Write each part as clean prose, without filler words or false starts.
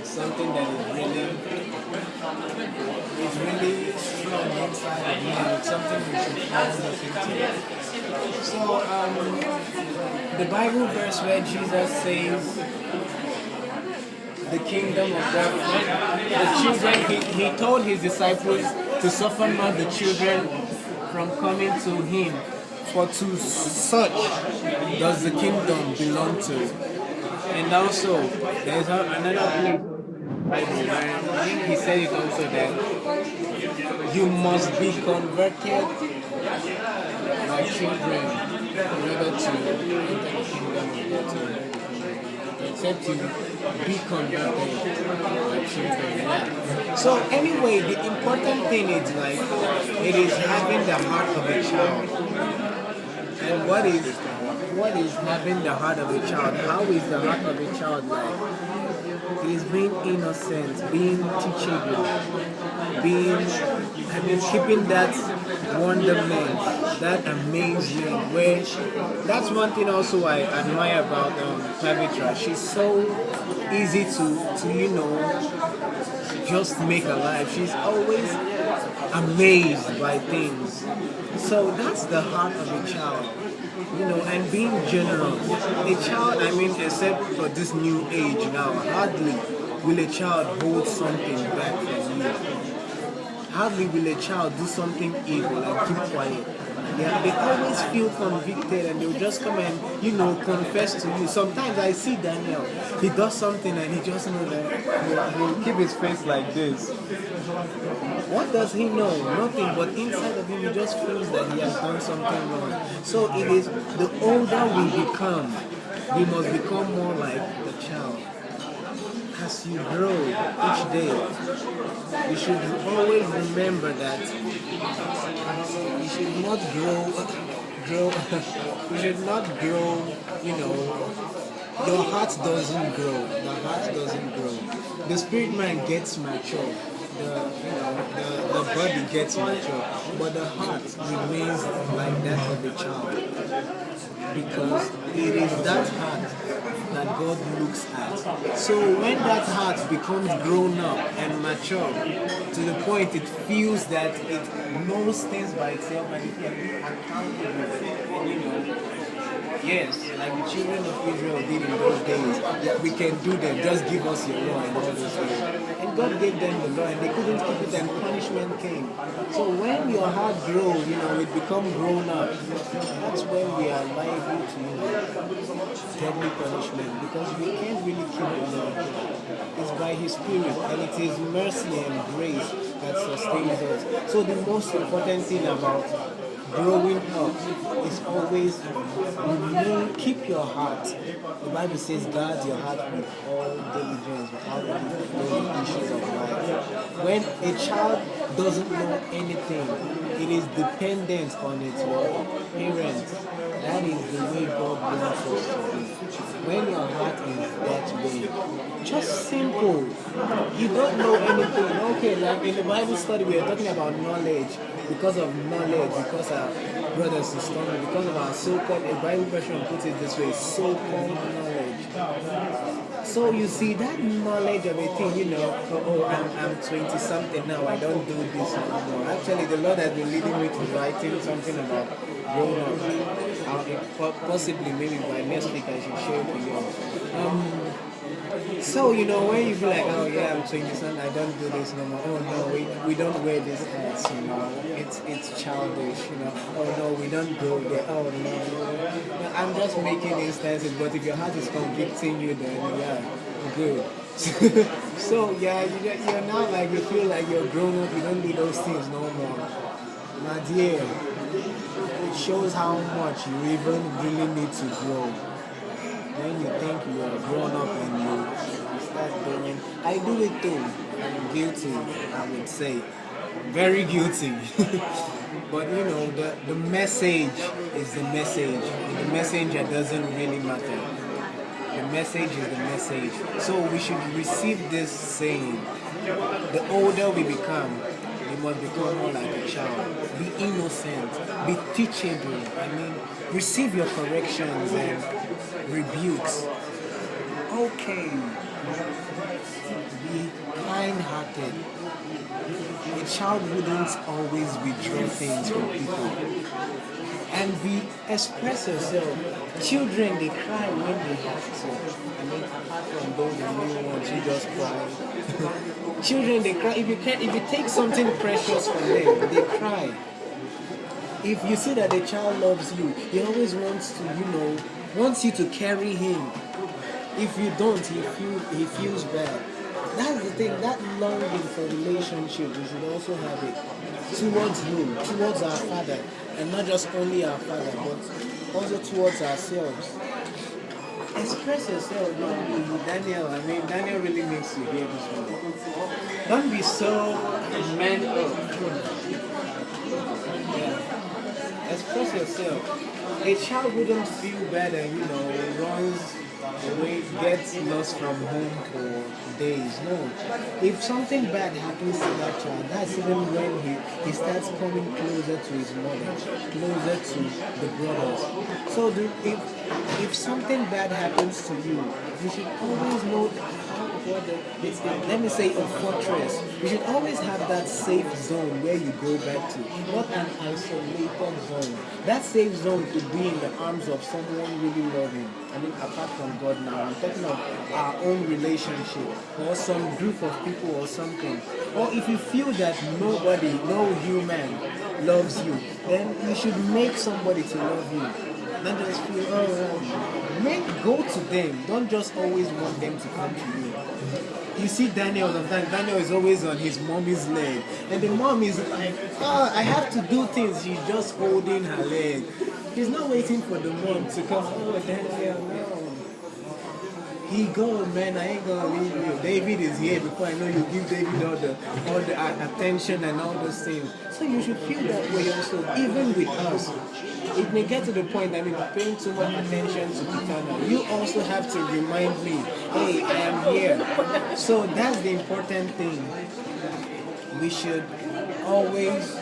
something that is really strong inside of you. It's something we should all look into. So, the Bible verse where Jesus says, the kingdom of God, the children, he told his disciples to suffer not the children from coming to him, for to such does the kingdom belong to. And also, there's another place where I think he said it also that you must be converted by children in order to enter the kingdom of God. Except to be converted by children. Yeah. So anyway, the important thing is like it is having the heart of a child. And what is having the heart of a child? How is the heart of a child like? It is being innocent, being teachable, keeping that wonderment, that amazement. Where that's one thing also I admire about Pavitra. She's so easy to just make her life. She's always amazed by things. So that's the heart of a child. And being generous. A child, except for this new age now, hardly will a child hold something back from you. Hardly will a child do something evil and keep quiet. They always feel convicted and they'll just come and, confess to you. Sometimes I see Daniel, he does something and he just knows that he'll keep his face like this. What does he know? Nothing, but inside of him he just feels that he has done something wrong. So it is, the older we become, we must become more like the child. As you grow each day, you should always remember that you should not you should not grow, your heart doesn't grow. The heart doesn't grow. The spirit man gets mature. The body gets mature, but the heart remains like that of a child. Because it is that heart that God looks at. So when that heart becomes grown up and mature to the point it feels that it knows things by itself and it can be accountable, yes, like the children of Israel did in those days, we can do them, just give us your law and all those things. And God gave them the law and they couldn't keep it and punishment came. So when your heart grows, it becomes grown up, that's when we are liable to deadly punishment because we can't really keep the law. It's by His Spirit and it is mercy and grace that sustains us. So the most important thing about growing up is always keep your heart. The Bible says guard your heart with all diligence, with all the issues of life. When a child doesn't know anything, it is dependent on its parents. That is the way God wants us to be. When your heart is that way, just simple. You don't know anything. Okay, like in the Bible study we are talking about knowledge. Because of knowledge, because our brothers and sisters, because of our so-called, a Bible version puts it this way, so-called knowledge. So you see, that knowledge of a thing, I'm 20-something now, I don't do this anymore. Actually, the Lord has been leading me to writing something about growing up. Possibly, maybe by next week, I should share it with you. So, when you be like, oh yeah, I'm 20-something, I don't do this no more. Oh no, we don't wear these hats, it's childish, Oh no, we don't go there. Oh no. I'm just making instances, but if your heart is convicting you, then yeah, good. So yeah, you're now like, you feel like you're grown up, you don't do those things no more. My dear, it shows how much you even really need to grow. When you think you are grown up and you start doing, I do it too. I'm guilty, I would say. Very guilty. But the message is the message. The messenger doesn't really matter. The message is the message. So we should receive this saying. The older we become, we must become more like a child. Be innocent. Be teachable. Receive your corrections and rebukes. Okay. a child wouldn't always withdraw things from people. And we express ourselves. Children, they cry when they have to. I mean, apart from those new ones who just cry. Children, they cry. If you take something precious from them, they cry. If you see that the child loves you, he always wants to, wants you to carry him. If you don't, he feels bad. That's the thing, that longing for relationship, we should also have it towards him, towards our Father, and not just only our Father, but also towards ourselves. Express yourself, Daniel. I mean, Daniel really makes you hear this one. Don't be so man up. Yeah. Express yourself. A child wouldn't feel bad and runs away, gets lost from home for days. No. If something bad happens to that child, that's even when he starts coming closer to his mother, closer to the brothers. So if something bad happens to you, you should always know let me say a fortress. You should always have that safe zone where you go back to, not an isolated zone. That safe zone could be in the arms of someone really loving. I mean, apart from God now, I'm talking of our own relationship or some group of people or something. Or if you feel that nobody, no human loves you, then you should make somebody to love you. Don't just feel, go to them. Don't just always want them to come to you. You see Daniel sometimes, Daniel is always on his mommy's leg. And the mom is like, I have to do things. She's just holding her leg. He's not waiting for the mom to come, Daniel, no. He go, man, I ain't gonna leave you. David is here before I know you give David all the attention and all those things. So you should feel that way also, even with us. It may get to the point that you're paying too much attention to Kitana. You also have to remind me, hey, I am here. So that's the important thing. We should always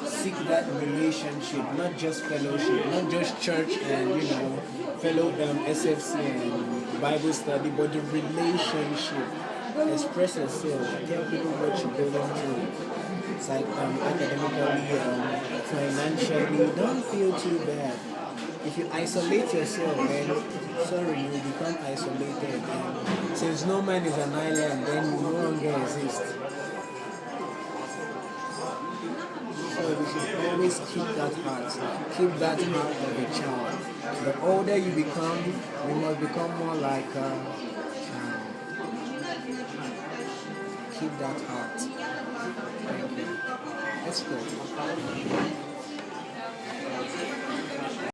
seek that relationship, not just fellowship, not just church and fellow SFC and Bible study, but the relationship. Express yourself, tell people what you're going through. It's like academically, financially, don't feel too bad. If you isolate yourself, then sorry, you become isolated. And since no man is an island, then you no longer exist. So we should always keep that heart of a child. The older you become, you must become more like a child. Keep that heart. Thank you. Let's go.